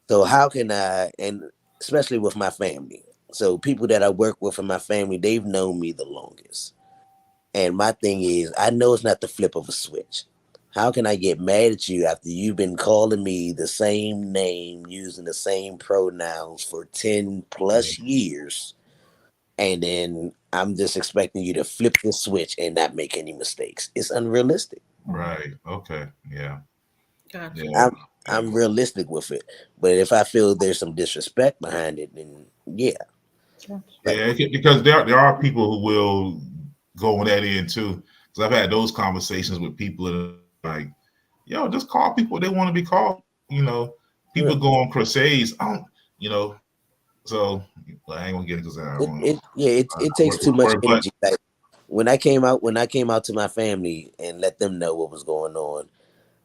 So how can I, and especially with my family, so people that I work with in my family, they've known me the longest. And my thing is, I know it's not the flip of a switch. How can I get mad at you after you've been calling me the same name, using the same pronouns for 10 plus years, and then I'm just expecting you to flip the switch and not make any mistakes? It's unrealistic. right. Okay, yeah, Gotcha. yeah, I'm yeah. I'm realistic with it. But if I feel there's some disrespect behind it, then yeah. Gotcha. Like Because there are people who will go on that end too. Because I've had those conversations with people that are like, yo, just call people what they want to be called. People yeah, go on crusades. I don't, you know. So well, I ain't gonna get it because I don't want it takes too to much word, but energy. Like when I came out to my family and let them know what was going on,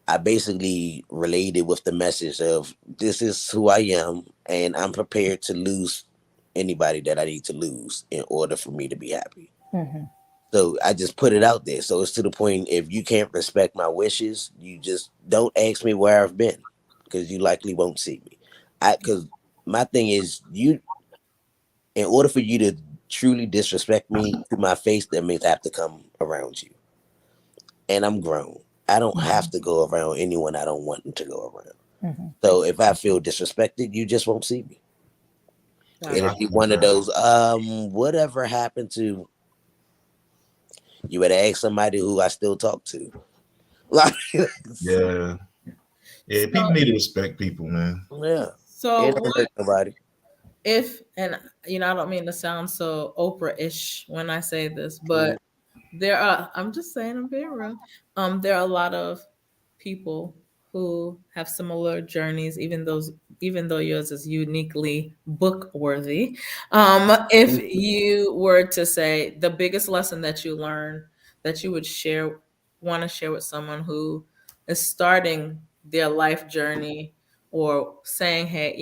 I basically related with the message of this is who I am, and I'm prepared to lose anybody that I need to lose in order for me to be happy. Mhm. So I just put it out there. So it's to the point, if you can't respect my wishes, you just don't ask me where I've been, because you likely won't see me. Because my thing is, in order for you to truly disrespect me to my face, that means I have to come around you. And I'm grown. I don't have Mhm. to go around anyone I don't want to go around. Mhm. So if I feel disrespected, you just won't see me. Gotcha. It'll got be you. one of Okay. those, whatever happened to, you better ask somebody who I still talk to. Like, Yeah, yeah. People So, need to respect people, man. yeah. so It don't what hurt nobody. if, and I don't mean to sound so Oprah-ish when I say this, but Mhm. I'm just saying, I'm being real. There are a lot of people who have similar journeys, even though yours is uniquely book worthy. If you were to say the biggest lesson that you learned that you would want to share with someone who is starting their life journey, or saying, hey,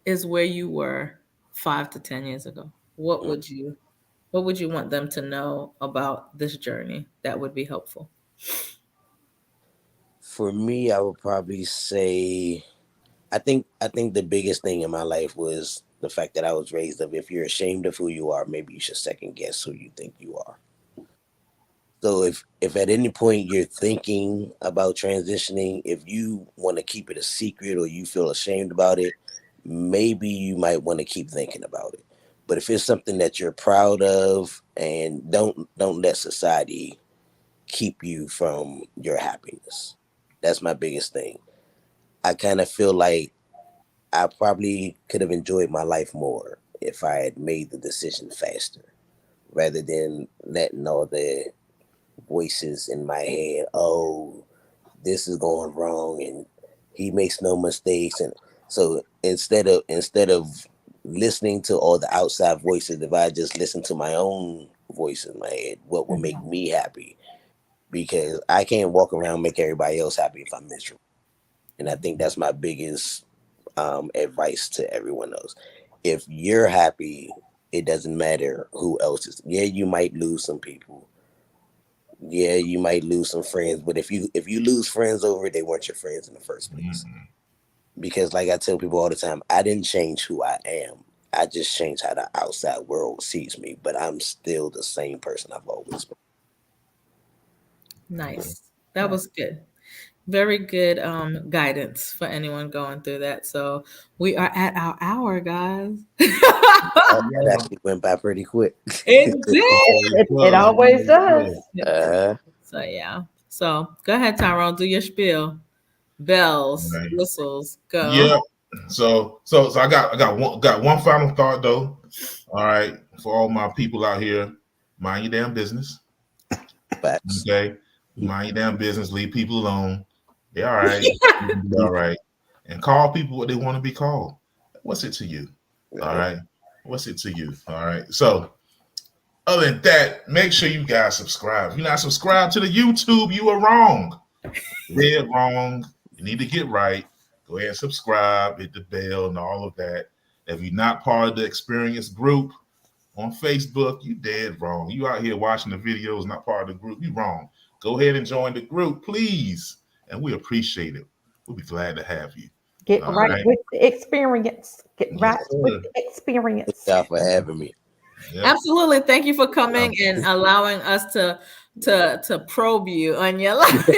is where you were 5 to 10 years ago, what would you want them to know about this journey that would be helpful? For me, I would probably say, I think the biggest thing in my life was the fact that I was raised up. If you're ashamed of who you are, maybe you should second guess who you think you are. So if at any point you're thinking about transitioning, if you want to keep it a secret or you feel ashamed about it, maybe you might want to keep thinking about it. But if it's something that you're proud of, and don't let society keep you from your happiness. That's my biggest thing. I kind of feel like I probably could have enjoyed my life more if I had made the decision faster, rather than letting all the voices in my head, oh, this is going wrong and he makes no mistakes. And so instead of listening to all the outside voices, if I just listen to my own voice in my head, what will make Mhm. me happy? Because I can't walk around and make everybody else happy if I'm miserable. And I think that's my biggest advice to everyone else. If you're happy, it doesn't matter who else is. Yeah, you might lose some people. Yeah, you might lose some friends, but if you lose friends over it, they weren't your friends in the first place. Mm, Because like I tell people all the time, I didn't change who I am. I just changed how the outside world sees me, but I'm still the same person I've always been. Nice. That was good. Very good guidance for anyone going through that. So we are at our hour, guys. That actually went by pretty quick. It did. It always does. So yeah. So go ahead, Tyrone. Do your spiel. Bells, Right. whistles, go. Yeah. So I got one final thought though. All right, for all my people out here, mind your damn business. Facts. Okay, mind your damn business. Leave people alone. They're all right. You can be all right. And call people what they want to be called. What's it to you? All right. What's it to you? All right. So other than that, make sure you guys subscribe. If you're not subscribed to the YouTube, you are wrong. Dead wrong. You need to get right. Go ahead and subscribe, hit the bell, and all of that. If you're not part of the experience group on Facebook, you dead wrong. You out here watching the videos, not part of the group, you wrong. Go ahead and join the group, please. And we appreciate it. We'll be glad to have you. Get All right right. with the experience. Get Yes, right sir. with the experience. Thank y'all for having me. Yep. Absolutely. Thank you for coming and allowing us to probe you on your life.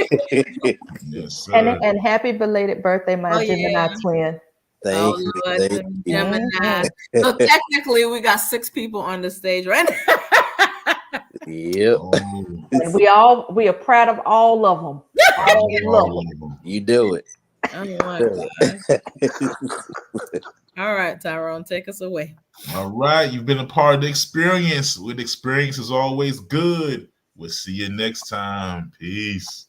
Yes, sir. And happy belated birthday, my Gemini twin. Thank you. Lord, Thank the you. Gemini. So technically, we got 6 people on the stage right now. Yep. Oh, And we are proud of all of them. All of them. You do it. Oh my God. All right, Tyrone, take us away. all right. You've been a part of the experience. With experience is always good. We'll see you next time. Peace.